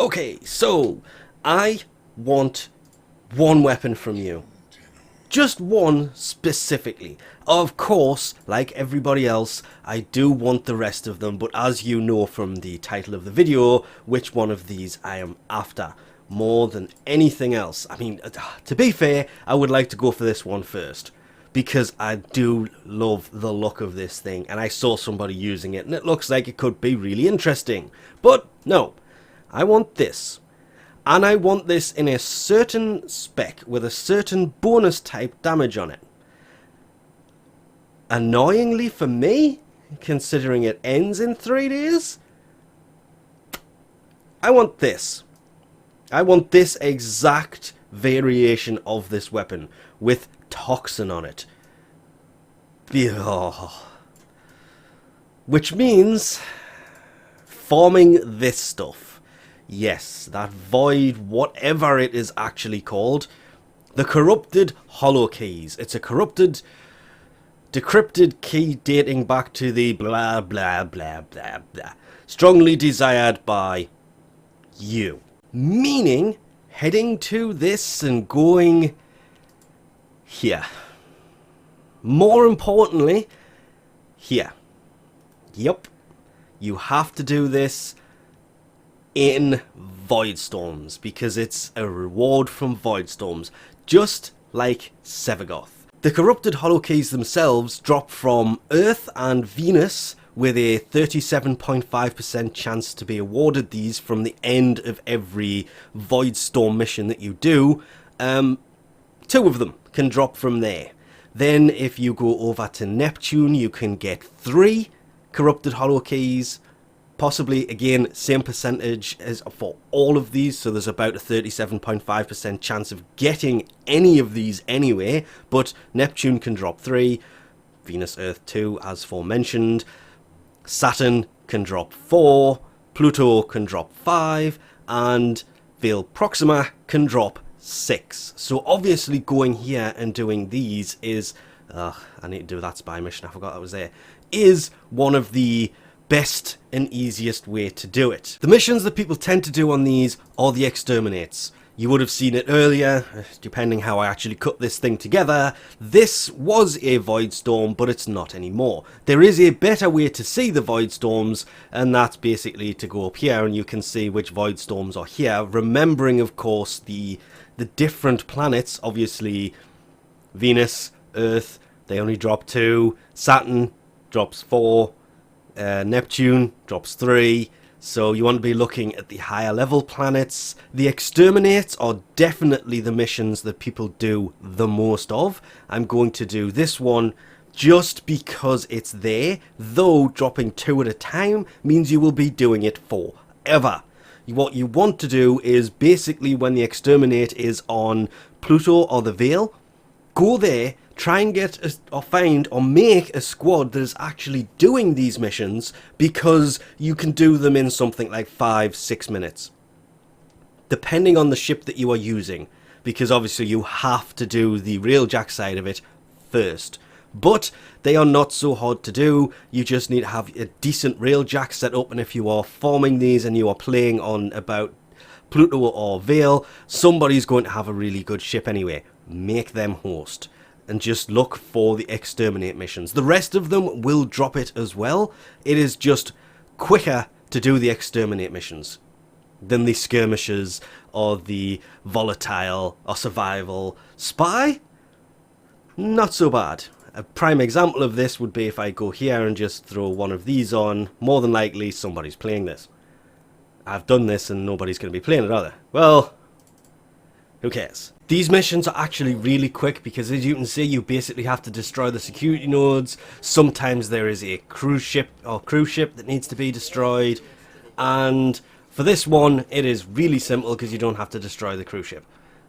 Okay, so I want one weapon from you. Just one specifically. Of course, like everybody else, I do want the rest of them, but as you know from the title of the video, which one of these I am after more than anything else. I mean, to be fair, I would like to go for this one first, because I do love the look of this thing, and I saw somebody using it, and it looks like it could be really interesting. But no, I want this. And I want this in a certain spec with a certain bonus type damage on it. Annoyingly for me, considering it ends in 3 days, I want this. I want this exact variation of this weapon with toxin on it. Which means forming this stuff. Yes, that void, whatever it is actually called. The corrupted holokeys. It's a corrupted, decrypted key dating back to the blah blah blah blah blah. Strongly desired by you. Meaning, heading to this and going here. More importantly, here. Yep. You have to do this in void storms because it's a reward from void storms, just like Sevagoth. The corrupted holokeys themselves drop from Earth and Venus with a 37.5% chance to be awarded these from the end of every void storm mission that you do. 2 of them can drop from there. Then if you go over to Neptune, you can get 3 corrupted holokeys. Possibly, again, same percentage as for all of these, so there's about a 37.5% chance of getting any of these anyway, but Neptune can drop 3, Venus, Earth 2, as aforementioned, Saturn can drop 4, Pluto can drop 5, and Veil Proxima can drop 6. So obviously going here and doing these is, I need to do that spy mission, I forgot that was there, is one of the best and easiest way to do it. The missions that people tend to do on these are the exterminates. You would have seen it earlier, depending how I actually cut this thing together. This was a void storm, but it's not anymore. There is a better way to see the void storms, and that's basically to go up here and you can see which void storms are here, remembering of course the different planets. Obviously Venus, Earth, they only drop 2, Saturn drops 4, Neptune drops 3, so you want to be looking at the higher level planets. The exterminates are definitely the missions that people do the most of. I'm going to do this one just because it's there, though dropping 2 at a time means you will be doing it forever. What you want to do is basically when the exterminate is on Pluto or the Veil, go there, try and get or find or make a squad that is actually doing these missions, because you can do them in something like 5-6 minutes, depending on the ship that you are using, because obviously you have to do the railjack side of it first. But they are not so hard to do. You just need to have a decent railjack set up, and if you are forming these and you are playing on about Pluto or Veil, somebody's going to have a really good ship anyway. Make them host. And just look for the exterminate missions. The rest of them will drop it as well. It is just quicker to do the exterminate missions than the skirmishes or the volatile or survival. Spy? Not so bad. A prime example of this would be if I go here and just throw one of these on. More than likely somebody's playing this. I've done this and nobody's going to be playing it, are they? Well, who cares? These missions are actually really quick because, as you can see, you basically have to destroy the security nodes. Sometimes there is a cruise ship that needs to be destroyed. And for this one, it is really simple because you don't have to destroy the cruise ship.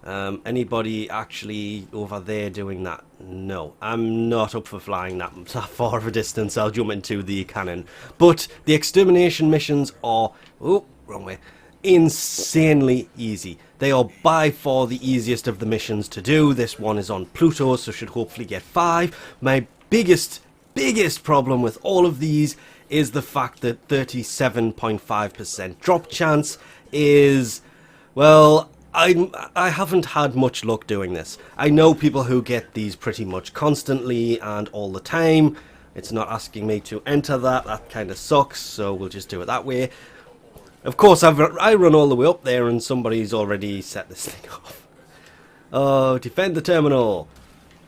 Anybody actually over there doing that? No, I'm not up for flying that far of a distance. I'll jump into the cannon. But the extermination missions are, oh, wrong way, insanely easy. They are by far the easiest of the missions to do. This one is on Pluto, so should hopefully get 5. My biggest problem with all of these is the fact that 37.5% drop chance is, well, I haven't had much luck doing this. I know people who get these pretty much constantly and all the time. It's not asking me to enter that. That kind of sucks, so we'll just do it that way. Of course, I run all the way up there and somebody's already set this thing off. Oh, defend the terminal.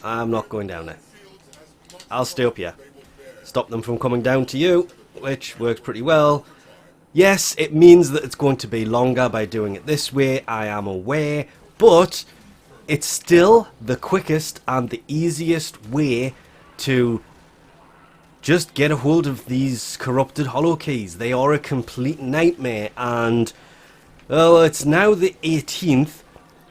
I'm not going down there. I'll stay up here. Stop them from coming down to you, which works pretty well. Yes, it means that it's going to be longer by doing it this way, I am aware, but it's still the quickest and the easiest way to just get a hold of these corrupted holokeys. They are a complete nightmare, and, well, it's now the 18th.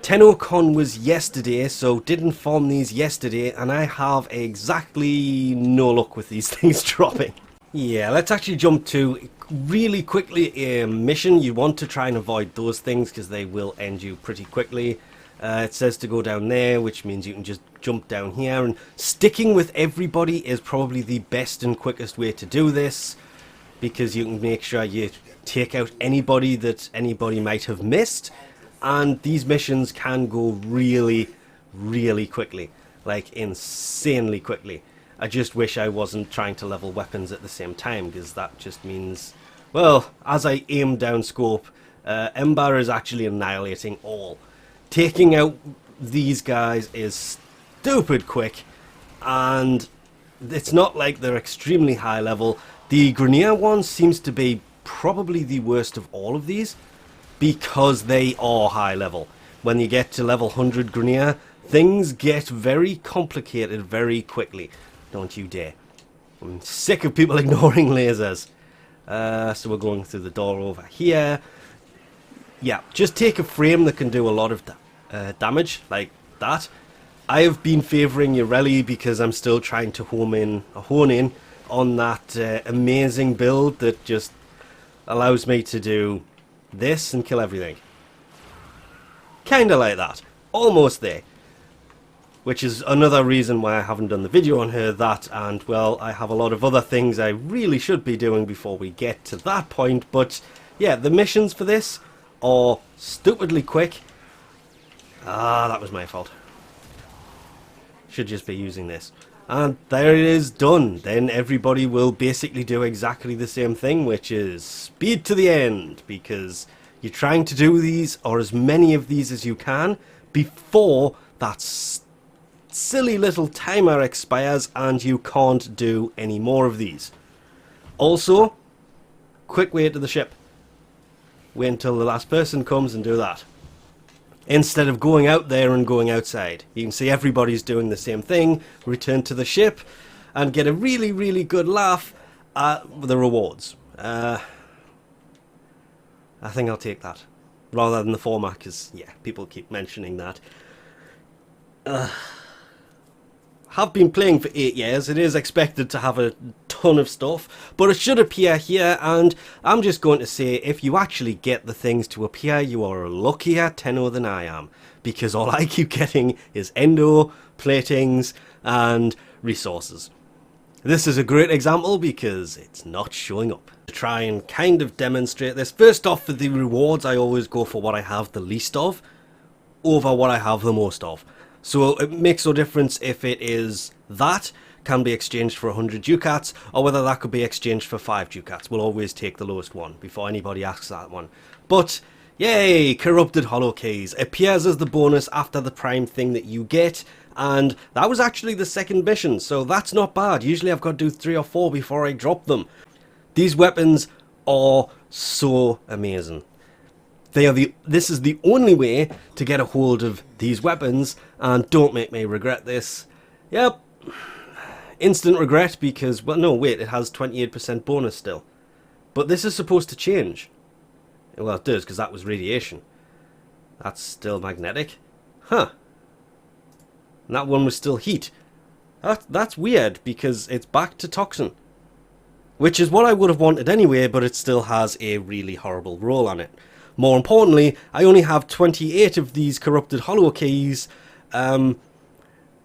TennoCon was yesterday, so didn't farm these yesterday, and I have exactly no luck with these things dropping. Yeah, let's actually jump to really quickly a mission. You want to try and avoid those things because they will end you pretty quickly. It says to go down there, which means you can just jump down here, and sticking with everybody is probably the best and quickest way to do this, because you can make sure you take out anybody that anybody might have missed, and these missions can go really, really quickly, like insanely quickly. I just wish I wasn't trying to level weapons at the same time, because that just means, well, as I aim down scope, Ember is actually annihilating all. Taking out these guys is stupid quick, and it's not like they're extremely high level. The Grenier one seems to be probably the worst of all of these, because they are high level. When you get to level 100 Grenier, things get very complicated very quickly. Don't you dare. I'm sick of people ignoring lasers. So we're going through the door over here. Yeah, just take a frame that can do a lot of damage, like that. I have been favouring Ureli because I'm still trying to hone in on that amazing build that just allows me to do this and kill everything. Kinda like that. Almost there. Which is another reason why I haven't done the video on her, that, and, well, I have a lot of other things I really should be doing before we get to that point, but, yeah, the missions for this are stupidly quick. Ah, that was my fault. Should just be using this. And there it is, done. Then everybody will basically do exactly the same thing, which is speed to the end, because you're trying to do these, or as many of these as you can, before that silly little timer expires and you can't do any more of these. Also, quick way to the ship. Wait until the last person comes and do that. Instead of going out there and going outside. You can see everybody's doing the same thing. Return to the ship and get a really, really good laugh at the rewards. I think I'll take that. Rather than the format, because, yeah, people keep mentioning that. Have been playing for 8 years. It is expected to have a ton of stuff, but it should appear here, and I'm just going to say, if you actually get the things to appear, you are a luckier Tenno than I am, because all I keep getting is endo, platings, and resources. This is a great example because it's not showing up. To try and kind of demonstrate this, first off, for the rewards, I always go for what I have the least of over what I have the most of. So it makes no difference if it is that can be exchanged for 100 ducats, or whether that could be exchanged for 5 ducats. We'll always take the lowest one before anybody asks that one. But yay, corrupted holokeys appears as the bonus after the prime thing that you get, and that was actually the second mission, so that's not bad. Usually I've got to do 3 or 4 before I drop them. These weapons are so amazing. This is the only way to get a hold of these weapons, and don't make me regret this. Yep, instant regret because, well, no, wait, it has 28% bonus still. But this is supposed to change. Well, it does, because that was radiation. That's still magnetic. Huh. And that one was still heat. That's weird, because it's back to toxin. Which is what I would have wanted anyway, but it still has a really horrible roll on it. More importantly, I only have 28 of these corrupted holokeys.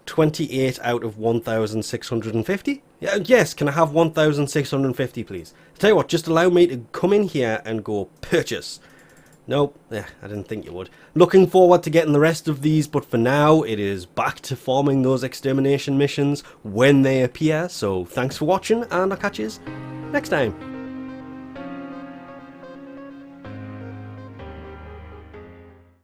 28 out of 1,650? Yes, can I have 1,650 please? Tell you what, just allow me to come in here and go purchase. Nope, yeah, I didn't think you would. Looking forward to getting the rest of these, but for now, it is back to forming those extermination missions when they appear. So thanks for watching, and I'll catch you next time.